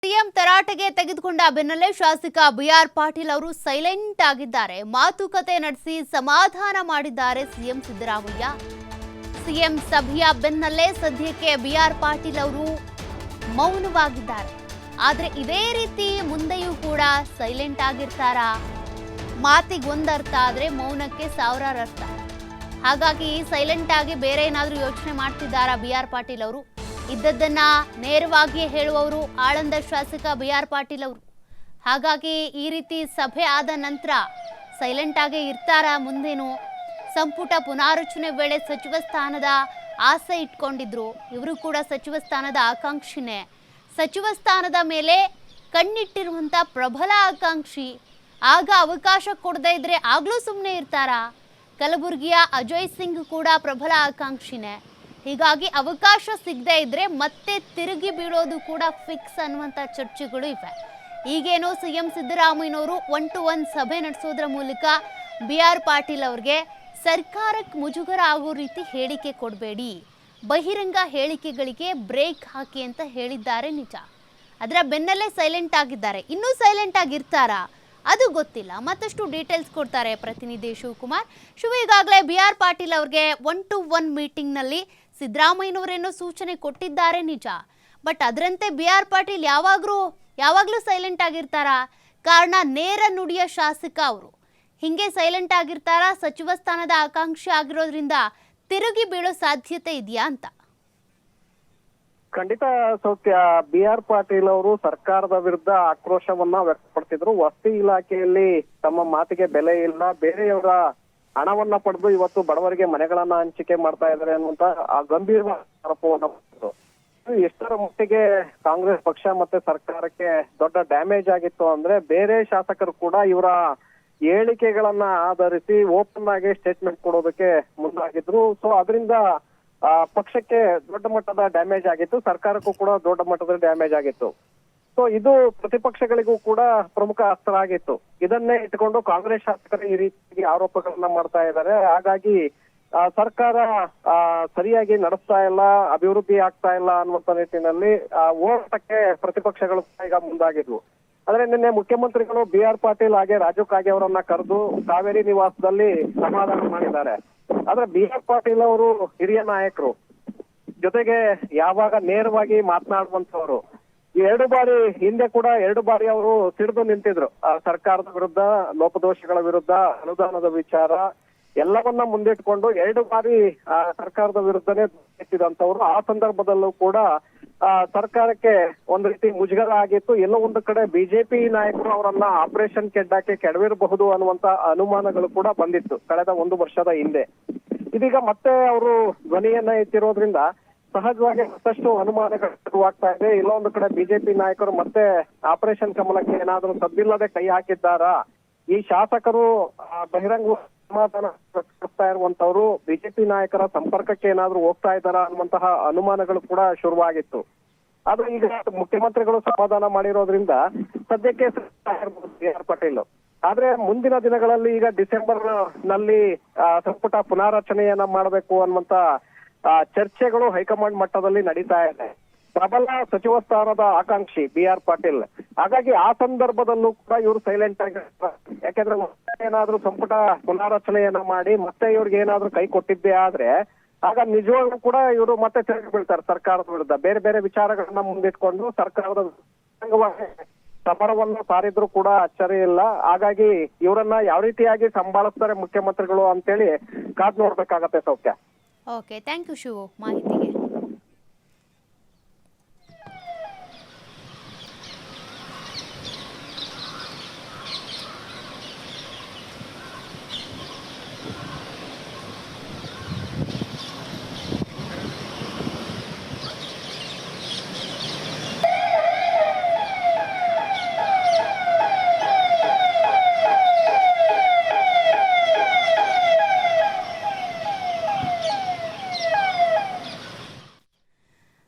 CM ತರಾಟೆಗೆ ತೆಗೆದುಕೊಂಡ ಬೆನ್ನಲ್ಲೇ ಶಾಸಕ ಬಿಆರ್ ಪಾಟೀಲ್ ಅವರು ಸೈಲೆಂಟ್ ಆಗಿದ್ದಾರೆ. ಮಾತುಕತೆ ನಡೆಸಿ ಸಮಾಧಾನ ಮಾಡಿದ್ದಾರೆ ಸಿಎಂ ಸಿದ್ದರಾಮಯ್ಯ. ಸಿಎಂ ಸಭೆಯ ಬೆನ್ನಲ್ಲೇ ಸದ್ಯಕ್ಕೆ ಬಿಆರ್ ಪಾಟೀಲ್ ಅವರು ಮೌನವಾಗಿದ್ದಾರೆ. ಆದ್ರೆ ಇದೇ ರೀತಿ ಮುಂದೆಯೂ ಕೂಡ ಸೈಲೆಂಟ್ ಆಗಿರ್ತಾರಾ? ಮಾತಿಗೆ ಒಂದರ್ಥ ಆದ್ರೆ ಮೌನಕ್ಕೆ ಸಾವಿರಾರು ಅರ್ಥ. ಹಾಗಾಗಿ ಸೈಲೆಂಟ್ ಆಗಿ ಬೇರೆ ಏನಾದ್ರೂ ಯೋಚನೆ ಮಾಡ್ತಿದ್ದಾರಾ ಬಿಆರ್ ಪಾಟೀಲ್ ಅವರು? ಇದ್ದದ್ದನ್ನ ನೇರವಾಗಿ ಹೇಳುವವರು ಆಳಂದ ಶಾಸಕ ಬಿಆರ್ ಪಾಟೀಲ್ ಅವರು. ಹಾಗಾಗಿ ಈ ರೀತಿ ಸಭೆ ಆದ ನಂತರ ಸೈಲೆಂಟ್ ಆಗಿ ಇರ್ತಾರಾ? ಮುಂದೇನು ಸಂಪುಟ ಪುನಾರಚನೆ ವೇಳೆ ಸಚಿವ ಸ್ಥಾನದ ಆಸೆ ಇಟ್ಕೊಂಡಿದ್ರು. ಇವರು ಕೂಡ ಸಚಿವ ಸ್ಥಾನದ ಆಕಾಂಕ್ಷಿನೇ. ಸಚಿವ ಸ್ಥಾನದ ಮೇಲೆ ಕಣ್ಣಿಟ್ಟಿರುವಂತ ಪ್ರಬಲ ಆಕಾಂಕ್ಷಿ. ಆಗ ಅವಕಾಶ ಕೊಡದೇ ಇದ್ರೆ ಆಗ್ಲೂ ಸುಮ್ಮನೆ ಇರ್ತಾರಾ? ಕಲಬುರಗಿಯ ಅಜಯ್ ಸಿಂಗ್ ಕೂಡ ಪ್ರಬಲ ಆಕಾಂಕ್ಷಿನೇ. ಹೀಗಾಗಿ ಅವಕಾಶ ಸಿಗದೇ ಇದ್ರೆ ಮತ್ತೆ ತಿರುಗಿ ಬೀಳೋದು ಕೂಡ ಫಿಕ್ಸ್ ಅನ್ನುವಂಥ ಚರ್ಚೆಗಳು ಇವೆ. ಈಗೇನೋ ಸಿಎಂ ಸಿದ್ದರಾಮಯ್ಯನವರು 1-to-1 ಸಭೆ ನಡೆಸೋದ್ರ ಮೂಲಕ ಬಿಆರ್ ಪಾಟೀಲ್ ಅವ್ರಿಗೆ ಸರ್ಕಾರಕ್ಕೆ ಮುಜುಗರ ಆಗೋ ರೀತಿ ಹೇಳಿಕೆ ಕೊಡಬೇಡಿ, ಬಹಿರಂಗ ಹೇಳಿಕೆಗಳಿಗೆ ಬ್ರೇಕ್ ಹಾಕಿ ಅಂತ ಹೇಳಿದ್ದಾರೆ ನಿಜ. ಅದರ ಬೆನ್ನಲ್ಲೇ ಸೈಲೆಂಟ್ ಆಗಿದ್ದಾರೆ. ಇನ್ನೂ ಸೈಲೆಂಟ್ ಆಗಿರ್ತಾರಾ ಅದು ಗೊತ್ತಿಲ್ಲ. ಮತ್ತಷ್ಟು ಡೀಟೇಲ್ಸ್ ಕೊಡ್ತಾರೆ ಪ್ರತಿನಿಧಿ ಶಿವಕುಮಾರ್. ಈಗಾಗಲೇ ಬಿಆರ್ ಪಾಟೀಲ್ ಅವ್ರಿಗೆ 1-to-1 ಮೀಟಿಂಗ್ನಲ್ಲಿ ಸಿದ್ದರಾಮಯ್ಯನವರೇನೋ ಸೂಚನೆ ಕೊಟ್ಟಿದ್ದಾರೆ ನಿಜ. ಬಟ್ ಅದರಂತೆ ಬಿಆರ್ ಪಾಟೀಲ್ ಯಾವಾಗಲೂ ಸೈಲೆಂಟ್ ಆಗಿರ್ತಾರಾ? ಕಾರಣ ನೇರ ನುಡಿಯ ಶಾಸಕ ಅವರು. ಹಿಂಗೆ ಸೈಲೆಂಟ್ ಆಗಿರ್ತಾರಾ? ಸಚಿವ ಸ್ಥಾನದ ಆಕಾಂಕ್ಷಿ ಆಗಿರೋದ್ರಿಂದ ತಿರುಗಿ ಬೀಳೋ ಸಾಧ್ಯತೆ ಇದೆಯಾ ಅಂತ? ಖಂಡಿತ ಸೌಖ್ಯ. ಬಿಆರ್ ಪಾಟೀಲ್ ಅವರು ಸರ್ಕಾರದ ವಿರುದ್ಧ ಆಕ್ರೋಶವನ್ನ ವ್ಯಕ್ತಪಡಿಸಿದ್ರು. ವಸತಿ ಇಲಾಖೆಯಲ್ಲಿ ತಮ್ಮ ಮಾತಿಗೆ ಬೆಲೆ ಇಲ್ಲ, ಬೇರೆಯವರ ಹಣವನ್ನ ಪಡೆದು ಇವತ್ತು ಬಡವರಿಗೆ ಮನೆಗಳನ್ನ ಹಂಚಿಕೆ ಮಾಡ್ತಾ ಇದ್ದಾರೆ ಅನ್ನುವಂತ ಗಂಭೀರ ಆರೋಪವನ್ನ ಮಾಡಿದ್ರು. ಎಷ್ಟರ ಮಟ್ಟಿಗೆ ಕಾಂಗ್ರೆಸ್ ಪಕ್ಷ ಮತ್ತೆ ಸರ್ಕಾರಕ್ಕೆ ದೊಡ್ಡ ಡ್ಯಾಮೇಜ್ ಆಗಿತ್ತು ಅಂದ್ರೆ ಬೇರೆ ಶಾಸಕರು ಕೂಡ ಇವರ ಹೇಳಿಕೆಗಳನ್ನ ಆಧರಿಸಿ ಓಪನ್ ಆಗಿ ಸ್ಟೇಟ್ಮೆಂಟ್ ಕೊಡೋದಕ್ಕೆ ಮುಂದಾಗಿದ್ರು. ಸೊ ಅದರಿಂದ ಪಕ್ಷಕ್ಕೆ ದೊಡ್ಡ ಮಟ್ಟದ ಡ್ಯಾಮೇಜ್ ಆಗಿತ್ತು, ಸರ್ಕಾರಕ್ಕೂ ಕೂಡ ದೊಡ್ಡ ಮಟ್ಟದ ಡ್ಯಾಮೇಜ್ ಆಗಿತ್ತು. ಸೊ ಇದು ಪ್ರತಿಪಕ್ಷಗಳಿಗೂ ಕೂಡ ಪ್ರಮುಖ ಅಸ್ತ್ರ ಆಗಿತ್ತು. ಇದನ್ನೇ ಇಟ್ಕೊಂಡು ಕಾಂಗ್ರೆಸ್ ಶಾಸಕರು ಈ ರೀತಿ ಆರೋಪಗಳನ್ನ ಮಾಡ್ತಾ ಇದ್ದಾರೆ. ಹಾಗಾಗಿ ಸರ್ಕಾರ ಸರಿಯಾಗಿ ನಡೆಸ್ತಾ ಇಲ್ಲ, ಅಭಿವೃದ್ಧಿ ಆಗ್ತಾ ಇಲ್ಲ ಅನ್ನುವಂತ ನಿಟ್ಟಿನಲ್ಲಿ ಹೋರಾಟಕ್ಕೆ ಪ್ರತಿಪಕ್ಷಗಳು ಈಗ ಮುಂದಾಗಿದ್ವು. ಆದ್ರೆ ನಿನ್ನೆ ಮುಖ್ಯಮಂತ್ರಿಗಳು ಬಿಆರ್ ಪಾಟೀಲ್ ಹಾಗೆ ರಾಜು ಕಾಗೆ ಅವರನ್ನ ಕರೆದು ಕಾವೇರಿ ನಿವಾಸದಲ್ಲಿ ಸಮಾಧಾನ ಮಾಡಿದ್ದಾರೆ. ಆದ್ರೆ ಬಿಆರ್ ಪಾಟೀಲ್ ಅವರು ಹಿರಿಯ ನಾಯಕರು, ಜೊತೆಗೆ ಯಾವಾಗ ನೇರವಾಗಿ ಮಾತನಾಡುವಂತವ್ರು. 2 ಬಾರಿ ಹಿಂದೆ ಕೂಡ 2 ಬಾರಿ ಅವರು ಸಿಡಿದು ನಿಂತಿದ್ರು ಸರ್ಕಾರದ ವಿರುದ್ಧ, ಲೋಪದೋಷಗಳ ವಿರುದ್ಧ, ಅನುದಾನದ ವಿಚಾರ ಎಲ್ಲವನ್ನ ಮುಂದಿಟ್ಕೊಂಡು 2 ಬಾರಿ ಸರ್ಕಾರದ ವಿರುದ್ಧನೇ ಎತ್ತಿದಂತವ್ರು. ಆ ಸಂದರ್ಭದಲ್ಲೂ ಕೂಡ ಸರ್ಕಾರಕ್ಕೆ ಒಂದು ರೀತಿ ಮುಜುಗರ ಆಗಿತ್ತು. ಎಲ್ಲೋ ಒಂದು ಕಡೆ ಬಿಜೆಪಿ ನಾಯಕರು ಅವರನ್ನ ಆಪರೇಷನ್ ಕೆಡ್ಡಾಕೆ ಕೆಡವಿರಬಹುದು ಅನ್ನುವಂತ ಅನುಮಾನಗಳು ಕೂಡ ಬಂದಿತ್ತು ಕಳೆದ 1 ವರ್ಷದ ಹಿಂದೆ. ಇದೀಗ ಮತ್ತೆ ಅವರು ಧ್ವನಿಯನ್ನ ಎತ್ತಿರೋದ್ರಿಂದ ಸಹಜವಾಗಿ ಮತ್ತಷ್ಟು ಅನುಮಾನಗಳು ಶುರುವಾಗ್ತಾ ಇದೆ. ಎಲ್ಲೋ ಒಂದು ಕಡೆ ಬಿಜೆಪಿ ನಾಯಕರು ಮತ್ತೆ ಆಪರೇಷನ್ ಕಮಲಕ್ಕೆ ಏನಾದ್ರೂ ಸದ್ದಿಲ್ಲದೆ ಕೈ ಹಾಕಿದ್ದಾರಾ? ಈ ಶಾಸಕರು ಬಹಿರಂಗ ಸಮಾಧಾನ ವ್ಯಕ್ತಪಡಿಸ್ತಾ ಇರುವಂತವ್ರು ಬಿಜೆಪಿ ನಾಯಕರ ಸಂಪರ್ಕಕ್ಕೆ ಏನಾದ್ರೂ ಹೋಗ್ತಾ ಇದ್ದಾರಾ ಅನ್ನುವಂತಹ ಅನುಮಾನಗಳು ಕೂಡ ಶುರುವಾಗಿತ್ತು. ಆದ್ರೆ ಈಗ ಮುಖ್ಯಮಂತ್ರಿಗಳು ಸಮಾಧಾನ ಮಾಡಿರೋದ್ರಿಂದ ಸದ್ಯಕ್ಕೆ ಬಿಆರ್ ಪಾಟೀಲ್. ಆದ್ರೆ ಮುಂದಿನ ದಿನಗಳಲ್ಲಿ ಈಗ ಡಿಸೆಂಬರ್ ನಲ್ಲಿ ಸಂಪುಟ ಪುನಾರಚನೆಯನ್ನ ಮಾಡಬೇಕು ಅನ್ನುವಂತ ಚರ್ಚೆಗಳು ಹೈಕಮಾಂಡ್ ಮಟ್ಟದಲ್ಲಿ ನಡೀತಾ ಇದೆ. ಪ್ರಬಲ ಸಚಿವ ಸ್ಥಾನದ ಆಕಾಂಕ್ಷಿ ಬಿಆರ್ ಪಾಟೀಲ್. ಹಾಗಾಗಿ ಆ ಸಂದರ್ಭದಲ್ಲೂ ಕೂಡ ಇವರು ಸೈಲೆಂಟ್ ಆಗಿರ್ತಾರೆ. ಯಾಕೆಂದ್ರೆ ಏನಾದ್ರೂ ಸಂಪುಟ ಪುನಾರಚನೆಯನ್ನ ಮಾಡಿ ಮತ್ತೆ ಇವ್ರಿಗೆ ಏನಾದ್ರೂ ಕೈ ಕೊಟ್ಟಿದ್ದೇ ಆದ್ರೆ ಆಗ ನಿಜವಾಗ್ಲೂ ಕೂಡ ಇವರು ಮತ್ತೆ ತಿರುಗಿ ಬೀಳ್ತಾರೆ ಸರ್ಕಾರದ ವಿರುದ್ಧ. ಬೇರೆ ಬೇರೆ ವಿಚಾರಗಳನ್ನ ಮುಂದಿಟ್ಕೊಂಡು ಸರ್ಕಾರದ ಸಮರವನ್ನ ಸಾರಿದ್ರು ಕೂಡ ಅಚ್ಚರಿ ಇಲ್ಲ. ಹಾಗಾಗಿ ಇವರನ್ನ ಯಾವ ರೀತಿಯಾಗಿ ಸಂಭಾಳಿಸ್ತಾರೆ ಮುಖ್ಯಮಂತ್ರಿಗಳು ಅಂತೇಳಿ ಕಾದ್ ನೋಡ್ಬೇಕಾಗತ್ತೆ ಸೌಖ್ಯ. ಓಕೆ, ಥ್ಯಾಂಕ್ ಯು ಶಿವು ಮಾಹಿತಿಗೆ.